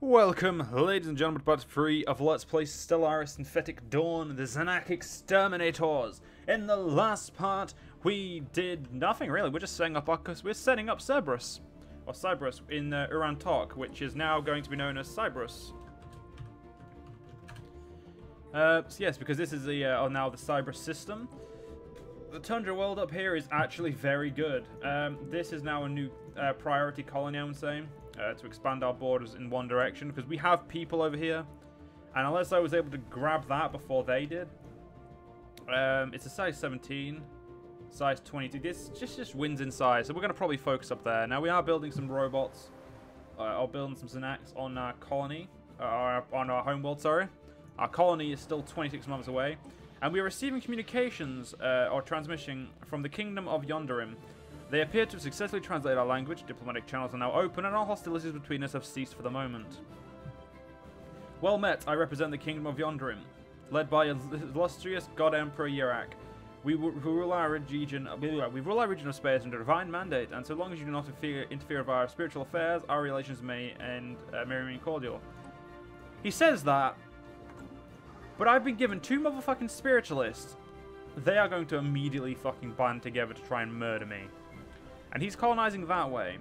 Welcome, ladies and gentlemen, to part 3 of Let's Play Stellaris Synthetic Dawn, the Zenak Exterminators. In the last part, we did nothing really. We're just setting up Cerberus, or Cyprus in Urantok, which is now going to be known as Cyprus. So yes, because this is the now the Cyprus system. The Tundra world up here is actually very good. This is now a new priority colony, I'm saying. To expand our borders in one direction, because we have people over here, and unless I was able to grab that before they did, it's a size 17, size 22. This just wins in size, so we're going to probably focus up there. Now we are building some robots, or building some Zenaks on our colony, on our homeworld. Sorry, our colony is still 26 months away, and we are receiving communications or transmission from the Kingdom of Yonderim. They appear to have successfully translated our language, diplomatic channels are now open, and all hostilities between us have ceased for the moment. Well met, I represent the Kingdom of Yonderim, led by illustrious God Emperor Yerak. We rule our region of space under divine mandate, and so long as you do not interfere with our spiritual affairs, our relations may remain cordial. He says that, but I've been given 2 motherfucking spiritualists. They are going to immediately fucking band together to try and murder me. And he's colonizing that way.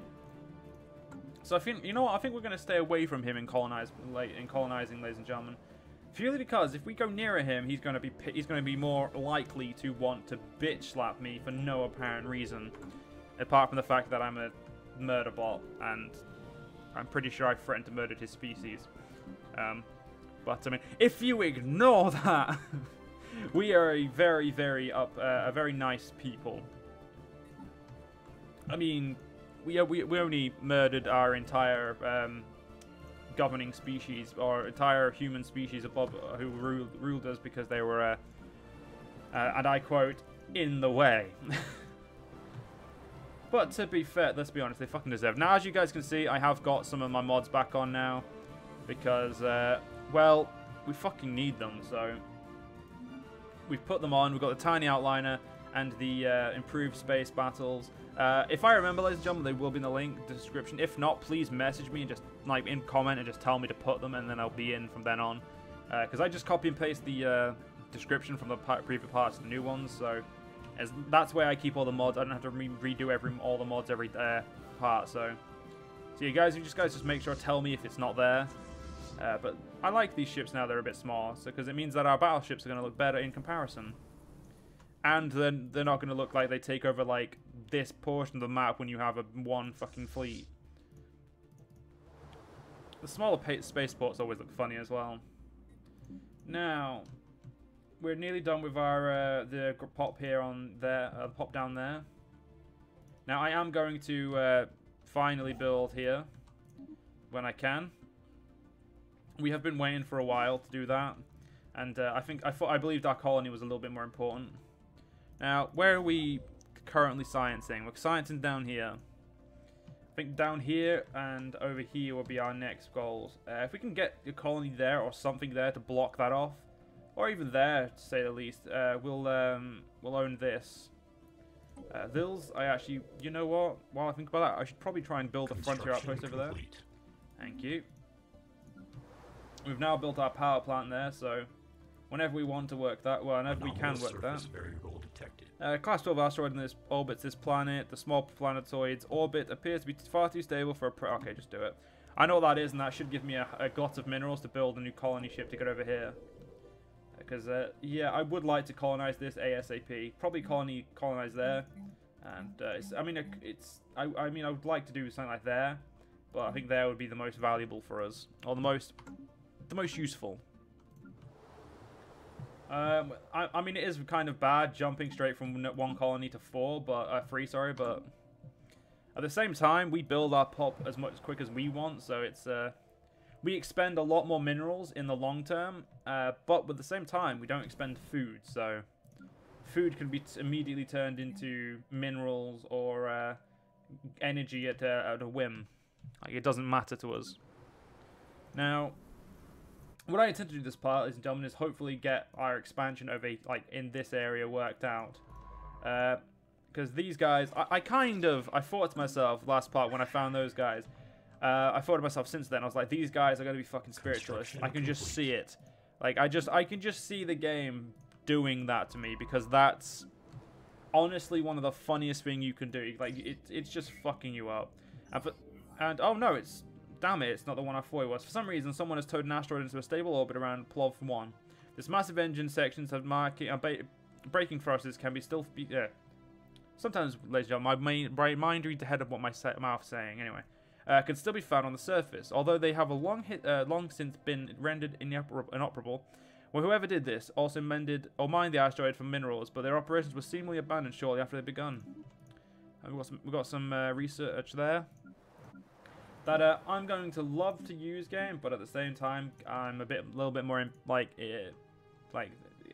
So I think, you know what, I think we're going to stay away from him in colonizing, ladies and gentlemen. Purely because if we go nearer him, he's going to be more likely to want to bitch slap me for no apparent reason, apart from the fact that I'm a murder bot, and I'm pretty sure I threatened to murder his species. But I mean, if you ignore that, we are a very nice people. I mean, we only murdered our entire governing species, or entire human species above who ruled us because they were, and I quote, in the way. But to be fair, let's be honest, they fucking deserve it. Now, as you guys can see, I have got some of my mods back on now because, well, we fucking need them, so we've put them on. We've got the tiny outliner and the improved space battles. If I remember, ladies and gentlemen, they will be in the link description. If not, please message me and just like in comment and just tell me to put them, and then I'll be in from then on. Because I just copy and paste the description from the previous parts to the new ones, so that's where I keep all the mods. I don't have to redo all the mods every part. So you guys just make sure to tell me if it's not there. But I like these ships now; they're a bit small, so because it means that our battleships are going to look better in comparison. And then they're not going to look like they take over, like, this portion of the map when you have one fucking fleet. The smaller spaceports always look funny as well. Now, we're nearly done with our the pop here on there, pop down there. Now, I am going to finally build here when I can. We have been waiting for a while to do that, and I believed our colony was a little bit more important. Now, where are we currently sciencing? We're sciencing down here. I think down here and over here will be our next goals. If we can get a colony there or something there to block that off, or even there, to say the least, we'll own this. Thils, you know what? While I think about that, I should probably try and build a frontier outpost over there. Thank you. We've now built our power plant there, so whenever we want to work that, well, whenever we can work that. Class 12 asteroid in this orbits this planet. The small planetoid's orbit appears to be far too stable for a okay, just do it. I know what that is, and that should give me a glut of minerals to build a new colony ship to get over here. Because, yeah, I would like to colonize this ASAP. Probably colonize there. And, I mean, I would like to do something like there. But I think there would be the most valuable for us. Or the most useful. I mean, it is kind of bad jumping straight from 1 colony to 4, but 3, sorry, but at the same time, we build our pop as quick as we want, so it's we expend a lot more minerals in the long term, but at the same time, we don't expend food, so food can be immediately turned into minerals or energy at a whim. Like, it doesn't matter to us. Now, what I intend to do this part, ladies and gentlemen, is hopefully get our expansion over, like, in this area worked out. Because these guys, I thought to myself last part when I found those guys, I thought to myself since then, I was like, these guys are going to be fucking spiritualists. I can just see it. Like, I can just see the game doing that to me, because that's honestly one of the funniest things you can do. Like, it's just fucking you up. And oh no, damn it, it's not the one I thought it was. For some reason, someone has towed an asteroid into a stable orbit around Plov 1. This massive engine sections have braking thrusters can be sometimes, ladies and gentlemen, my mind reads ahead of what my mouth is saying. Anyway, can still be found on the surface, although they have long since been rendered inoperable. Well, whoever did this also mined the asteroid for minerals, but their operations were seemingly abandoned shortly after they'd begun. We've got some research there that I'm going to love to use, game, but at the same time, I'm a little bit more like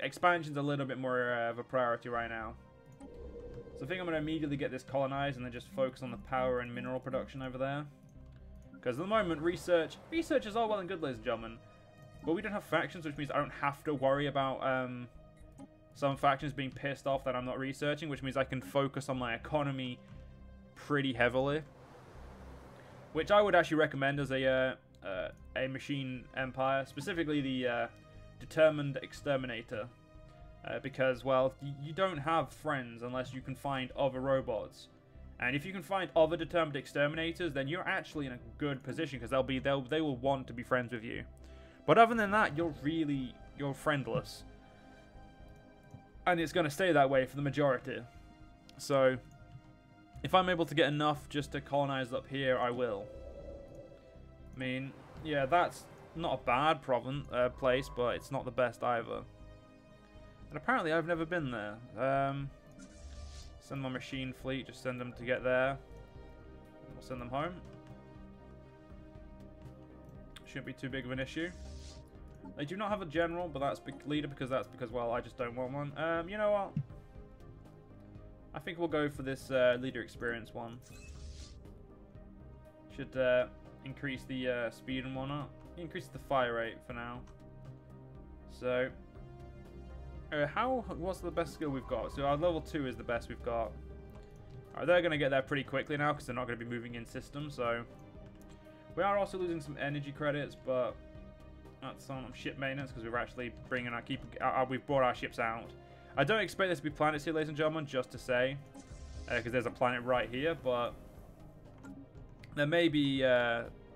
expansion's a little bit more of a priority right now. So I think I'm going to immediately get this colonized and then just focus on the power and mineral production over there. Because at the moment, research is all well and good, ladies and gentlemen, but we don't have factions, which means I don't have to worry about some factions being pissed off that I'm not researching, which means I can focus on my economy pretty heavily. Which I would actually recommend as a machine empire, specifically the Determined Exterminator. Because, well, you don't have friends unless you can find other robots. And if you can find other Determined Exterminators, then you're actually in a good position, because they will want to be friends with you. But other than that, you're friendless. And it's going to stay that way for the majority. So, if I'm able to get enough just to colonize up here, I will. I mean, yeah, that's not a bad place, but it's not the best either. And apparently I've never been there. Send my machine fleet, just send them to get there. We'll send them home. Shouldn't be too big of an issue. They do not have a general, but that's leader because well, I just don't want one. You know what? I think we'll go for this leader experience one. Should increase the speed and whatnot. Increase the fire rate for now. So, what's the best skill we've got? So our level 2 is the best we've got. Alright, they're going to get there pretty quickly now because they're not going to be moving in system. So we are also losing some energy credits, but that's on ship maintenance because we're actually bringing we've brought our ships out. I don't expect this to be planets here, ladies and gentlemen, just to say, because there's a planet right here, but there may be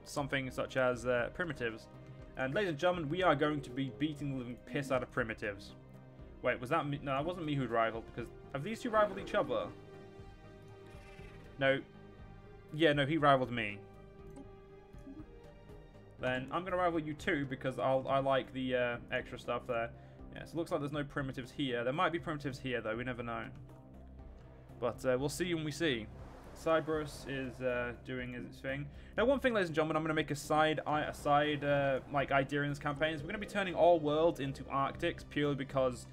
something such as primitives. And ladies and gentlemen, we are going to be beating the living piss out of primitives. Wait, was that me? No, that wasn't me who'd rivaled, because have these two rivaled each other? No. Yeah, no, he rivaled me. Then I'm going to rival you too, because I like the extra stuff there. Yeah, so it looks like there's no primitives here. There might be primitives here, though. We never know. But we'll see when we see. Cerberus is doing its thing. Now, one thing, ladies and gentlemen, I'm going to make a side like idea in this campaign is we're going to be turning all worlds into Arctics purely because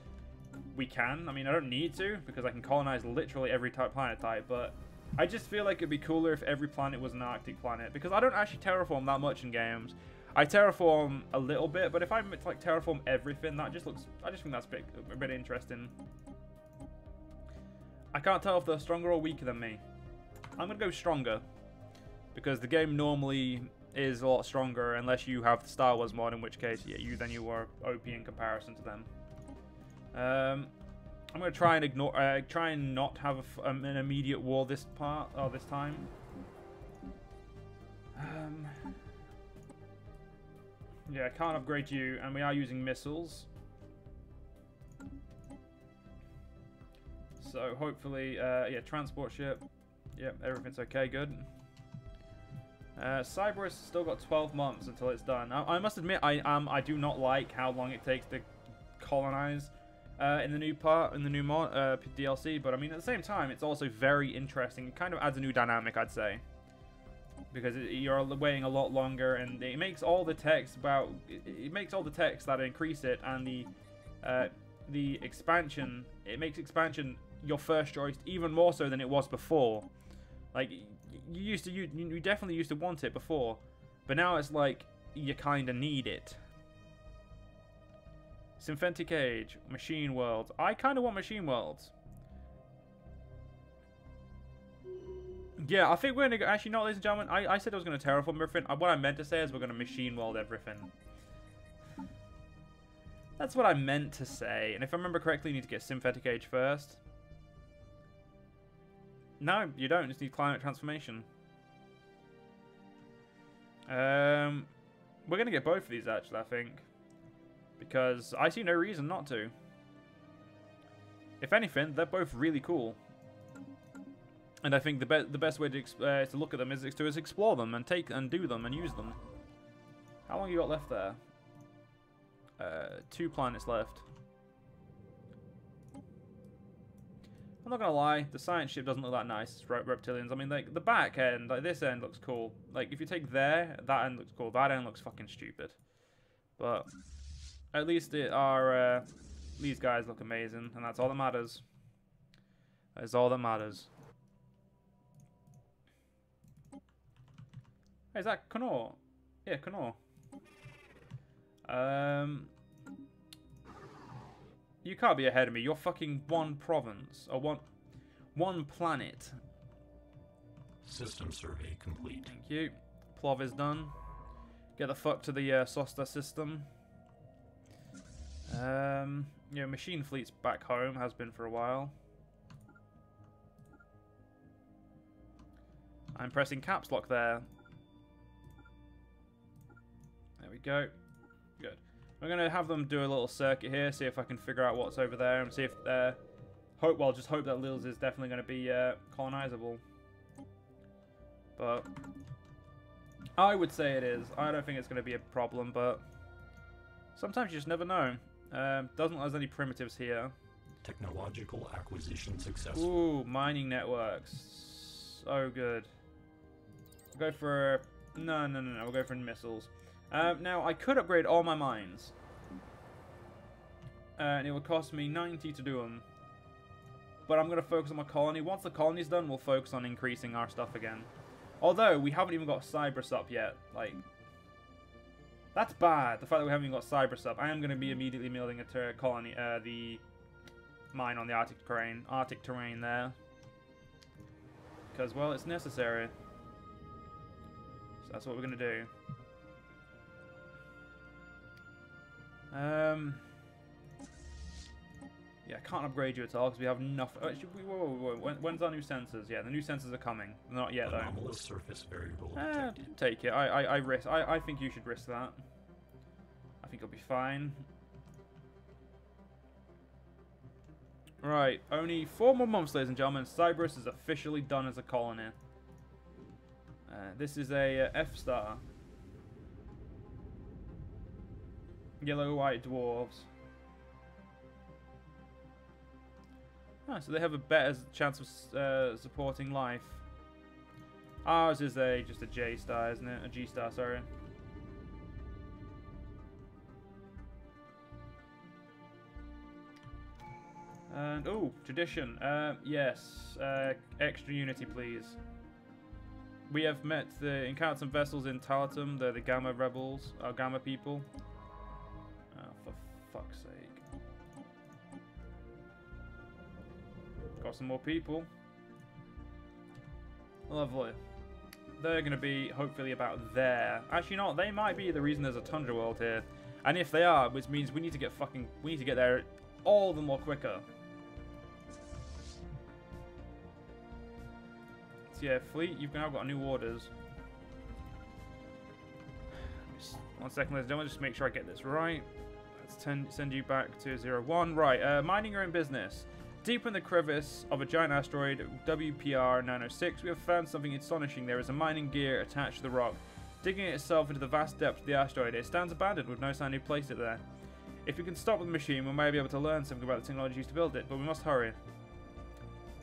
we can. I mean, I don't need to because I can colonize literally every planet type, but I just feel like it'd be cooler if every planet was an Arctic planet because I don't actually terraform that much in games. I terraform a little bit, but if I like terraform everything, that just looks. I just think that's a bit interesting. I can't tell if they're stronger or weaker than me. I'm gonna go stronger because the game normally is a lot stronger unless you have the Star Wars mod, in which case, yeah, you were OP in comparison to them. I'm gonna try and try and not have an immediate war this time. Yeah, I can't upgrade you, and we are using missiles. So hopefully, yeah, transport ship. Yep, everything's okay, good. Cerberus still got 12 months until it's done. I must admit, I do not like how long it takes to colonize in the new mod DLC. But I mean, at the same time, it's also very interesting. It kind of adds a new dynamic, I'd say. Because you're waiting a lot longer, and it makes all the text that increase it, and the expansion. It makes expansion your first choice even more so than it was before. Like you definitely used to want it before, but now it's like you kind of need it. Synthetic Age, Machine Worlds. I kind of want Machine Worlds. Yeah, I think we're going to go... Actually, no, ladies and gentlemen. I said I was going to terraform everything. What I meant to say is we're going to machine world everything. That's what I meant to say. And if I remember correctly, you need to get synthetic age first. No, you don't. You just need climate transformation. We're going to get both of these, actually, I think. Because I see no reason not to. If anything, they're both really cool. And I think the best way to look at them is to explore them and do them and use them. How long you got left there? 2 planets left. I'm not gonna lie, the science ship doesn't look that nice. Reptilians. I mean, like the back end, like this end looks cool. Like if you take there, that end looks cool. That end looks fucking stupid. But at least these guys look amazing, and that's all that matters. That is all that matters. Hey, is that Connor? Yeah, Connor. You can't be ahead of me. You're fucking one province. Or one planet. System survey complete. Thank you. Plov is done. Get the fuck to the Sosta system. Yeah, machine fleet's back home. Has been for a while. I'm pressing caps lock there. There we go. Good. I'm going to have them do a little circuit here, see if I can figure out what's over there, and see if just hope that Lils is definitely going to be colonizable. But I would say it is. I don't think it's going to be a problem, but sometimes you just never know. Doesn't look like there's any primitives here. Technological acquisition successful. Ooh, mining networks. So good. We'll go for... No. We'll go for missiles. Now, I could upgrade all my mines. And it would cost me 90 to do them. But I'm going to focus on my colony. Once the colony's done, we'll focus on increasing our stuff again. Although, we haven't even got Cyprus up yet. Like, that's bad, the fact that we haven't even got Cyprus up. I am going to be immediately building a colony, the mine on the Arctic terrain there. Because, well, it's necessary. So that's what we're going to do. Yeah, I can't upgrade you at all because we have nothing. Actually, whoa. When's our new sensors? Yeah, the new sensors are coming. Not yet, though. Anomalous surface variable detected. Take it. I think you should risk that. I think it'll be fine. Right, only 4 more months, ladies and gentlemen. Cyprus is officially done as a colony. This is a F-star. Yellow-white dwarves. Ah, so they have a better chance of supporting life. Ours is just a J-star, isn't it? A G-star, sorry. And, oh, tradition. Yes. Extra unity, please. We have encountered some vessels in Talatum. They're the Gamma rebels, our Gamma people. For fuck's sake. Got some more people. Lovely. They're going to be, hopefully, about there. Actually, not. They might be the reason there's a tundra world here. And if they are, which means we need to get there all the more quicker. So yeah, fleet, you've now got new orders. Just 1 second, ladies and gentlemen, just make sure I get this right. Let's send you back to 01. Right, minding your own business. Deep in the crevice of a giant asteroid, WPR 906, we have found something astonishing. There is a mining gear attached to the rock. Digging itself into the vast depths of the asteroid, it stands abandoned with no sign who placed it there. If we can stop the machine, we may be able to learn something about the technology used to build it, but we must hurry.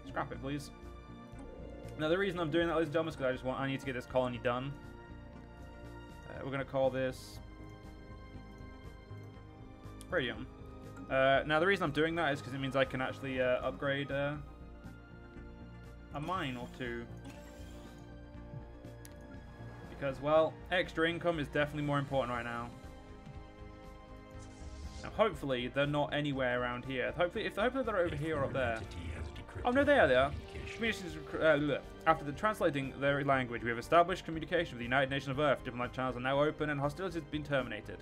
Scrap it, please. Now, the reason I'm doing that, ladies and gentlemen, is because I need to get this colony done. We're going to call this Radium. Now, the reason I'm doing that is because it means I can actually upgrade a mine or two. Because, well, extra income is definitely more important right now. Now, hopefully, they're not anywhere around here. Hopefully they're over here or up there. Oh, no, they are. After translating their language, we have established communication with the United Nations of Earth. Diplomatic channels are now open and hostilities have been terminated.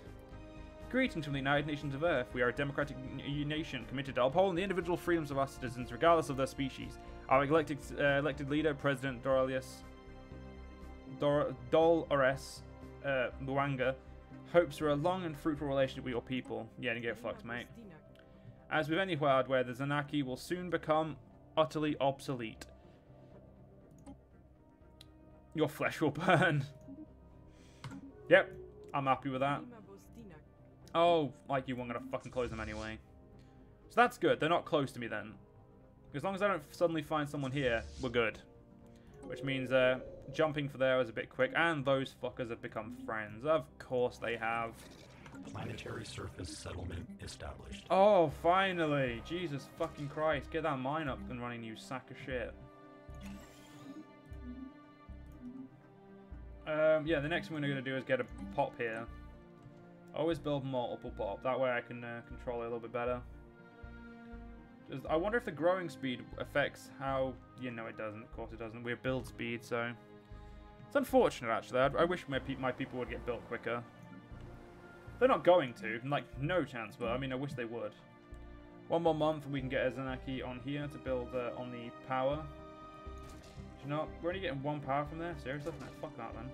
Greetings from the United Nations of Earth. We are a democratic nation committed to upholding the individual freedoms of our citizens, regardless of their species. Our elected leader, President Dolores Luanga, hopes for a long and fruitful relationship with your people. Yeah, and get fucked, mate. As with any hardware, the Zenaki will soon become utterly obsolete. Your flesh will burn. Yep, I'm happy with that. Oh, like you weren't gonna fucking close them anyway. So that's good. They're not close to me then. As long as I don't suddenly find someone here, we're good. Which means jumping for there is a bit quick. And those fuckers have become friends. Of course they have. Planetary surface settlement established. Oh, finally. Jesus fucking Christ. Get that mine up and running, you sack of shit. Yeah, the next thing we're going to do is get a pop here. Always build multiple pop. That way I can control it a little bit better. I wonder if the growing speed affects how... You know it doesn't. Of course it doesn't. We have build speed, so... It's unfortunate, actually. I wish my people would get built quicker. They're not going to. Like, no chance, but I mean, I wish they would. One more month and we can get a Zenaki on here to build on the power. You know, we're only getting one power from there? Seriously? No, fuck that, then.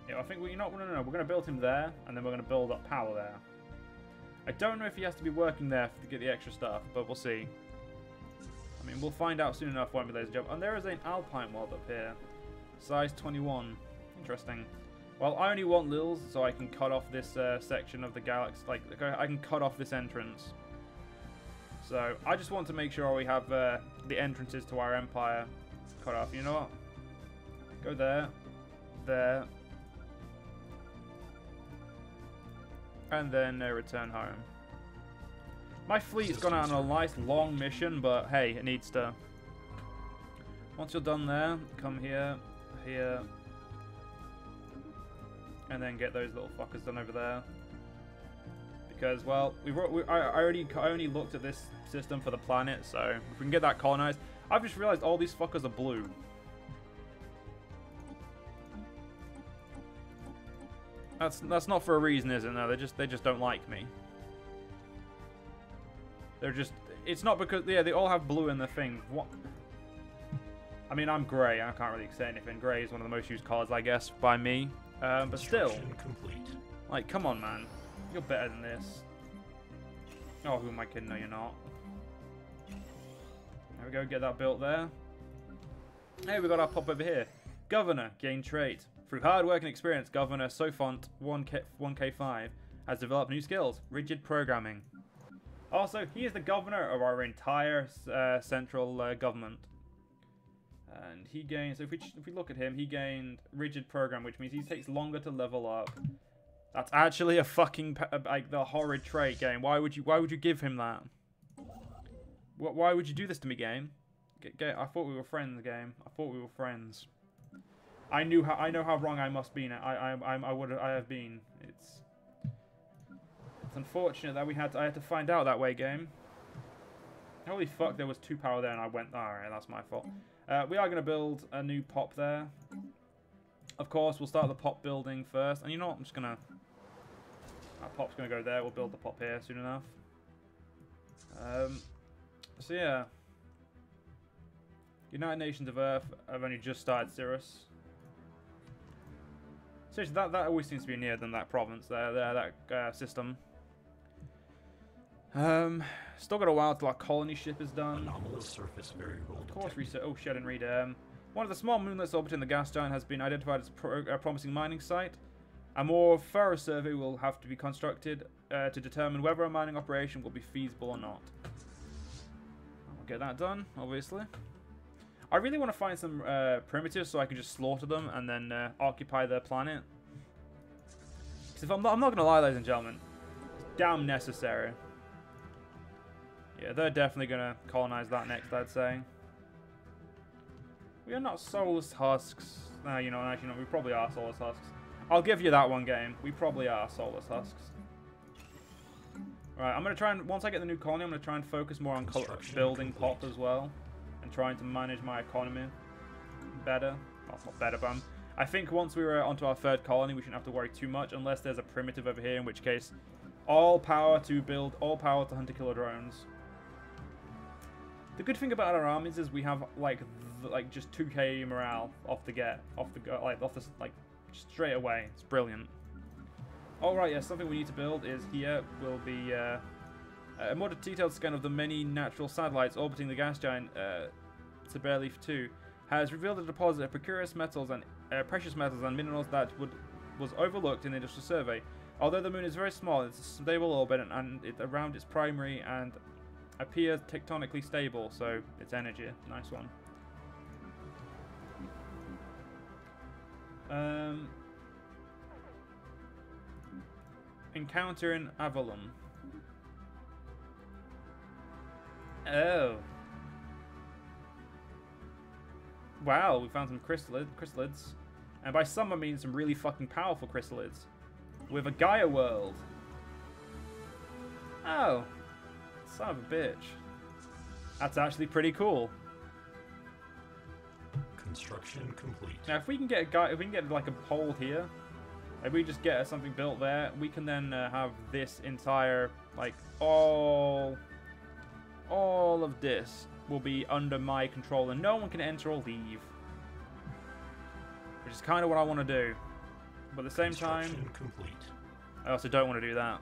Yeah, I think we're not. No, we're going to build him there, and then we're going to build up power there. I don't know if he has to be working there to get the extra stuff, but we'll see. I mean, we'll find out soon enough, won't we, ladies and gentlemen? And there is an alpine world up here. Size 21. Interesting. Well, I only want Lils, so I can cut off this section of the galaxy. Like, I can cut off this entrance. So, I just want to make sure we have the entrances to our empire cut off. You know what? Go there. There. And then return home. My fleet's gone out on a nice long mission, but hey, it needs to. Once you're done there, come here, here, and then get those little fuckers done over there. Because, well, I only looked at this system for the planet, so if we can get that colonized, I've just realized all these fuckers are blue. That's not for a reason, is it? No, they just don't like me. They're just... It's not because... Yeah, they all have blue in their thing. What? I mean, I'm grey. I can't really say anything. Grey is one of the most used colours, I guess, by me. But still... Complete. Like, come on, man. You're better than this. Oh, who am I kidding? No, you're not. There we go. Get that built there. Hey, we got our pop over here. Governor. Gain trait. Through hard work and experience, Governor Sofont 1K5 has developed new skills. Rigid programming. Also, he is the governor of our entire central government. And he gains, if we look at him, he gained rigid program, which means he takes longer to level up. That's actually a fucking, like, the horrid trait, game. Why would you give him that? Why would you do this to me, game? I thought we were friends, game. I thought we were friends. I know how wrong I must be. I have been. It's unfortunate that I had to find out that way, game. Holy fuck! There was 2 power there, and I went. Alright, that's my fault. We are going to build a new pop there. Of course, we'll start the pop building first, and you know what? I'm just gonna. Our pop's gonna go there. We'll build the pop here soon enough. So yeah, United Nations of Earth have only just started Cirrus. Seriously, that always seems to be nearer than that province there, that system. Still got a while till our colony ship is done. Anomalous surface variable. Of course, research. Oh, shed and read. One of the small moonlets orbiting the gas giant has been identified as a promising mining site. A more thorough survey will have to be constructed to determine whether a mining operation will be feasible or not. I'll get that done, obviously. I really want to find some primitives so I can just slaughter them and then occupy their planet. Because if I'm not going to lie, ladies and gentlemen, it's damn necessary. Yeah, they're definitely going to colonize that next, I'd say. We are not soulless husks. No, you know, actually, no, we probably are soulless husks. I'll give you that one, game. We probably are soulless husks. Right, I'm going to try and, once I get the new colony, I'm going to try and focus more on building pop as well. And trying to manage my economy better. Well, not better, but I think once we were onto our third colony, we shouldn't have to worry too much, unless there's a primitive over here, in which case, all power to build, all power to hunter-killer drones. The good thing about our armies is we have, like just 2k morale straight away. It's brilliant. Alright, yeah, something we need to build is here will be a more detailed scan of the many natural satellites orbiting the gas giant Cyberleaf 2 has revealed a deposit of precious metals and minerals that was overlooked in the initial survey. Although the moon is very small, it's a stable orbit and around its primary and appears tectonically stable, so it's energy. Nice one. Encounter in Avalon. Oh. Wow, we found some chrysalids. And by some I mean some really fucking powerful chrysalids. With a Gaia world. Oh. Son of a bitch. That's actually pretty cool. Construction complete. Now if we can get like a hole here, if we just get something built there, we can then have this entire, like, all of this will be under my control and no one can enter or leave. Which is kind of what I want to do. But at the same time, complete. I also don't want to do that.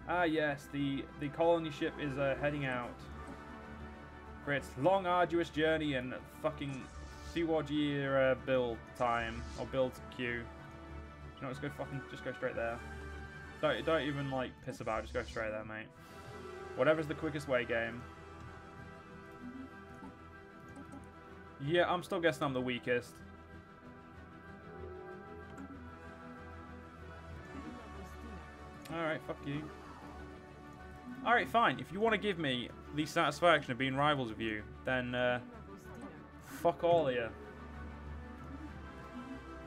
Ah yes, the colony ship is heading out for its long arduous journey and fucking Sea-Watch year build time, or build queue. You know, just go straight there. Don't even like piss about, just go straight there, mate. Whatever's the quickest way, game. Yeah, I'm still guessing I'm the weakest. Alright, fuck you. Alright, fine. If you want to give me the satisfaction of being rivals with you, then fuck all of you.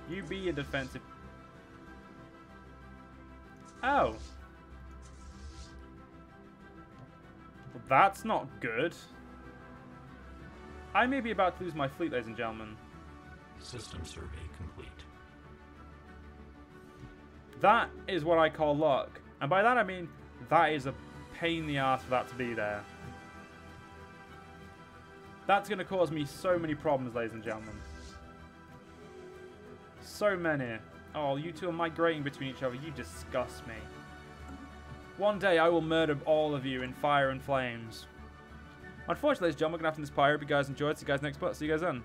You be a defensive... Oh. Well, that's not good. I may be about to lose my fleet, ladies and gentlemen. System survey complete. That is what I call luck. And by that I mean, that is a pain in the ass for that to be there. That's going to cause me so many problems, ladies and gentlemen. So many. Oh, you two are migrating between each other. You disgust me. One day I will murder all of you in fire and flames. Unfortunately, ladies and gentlemen, we're going to have to end this pyre. Hope you guys enjoyed. See you guys next part. See you guys then.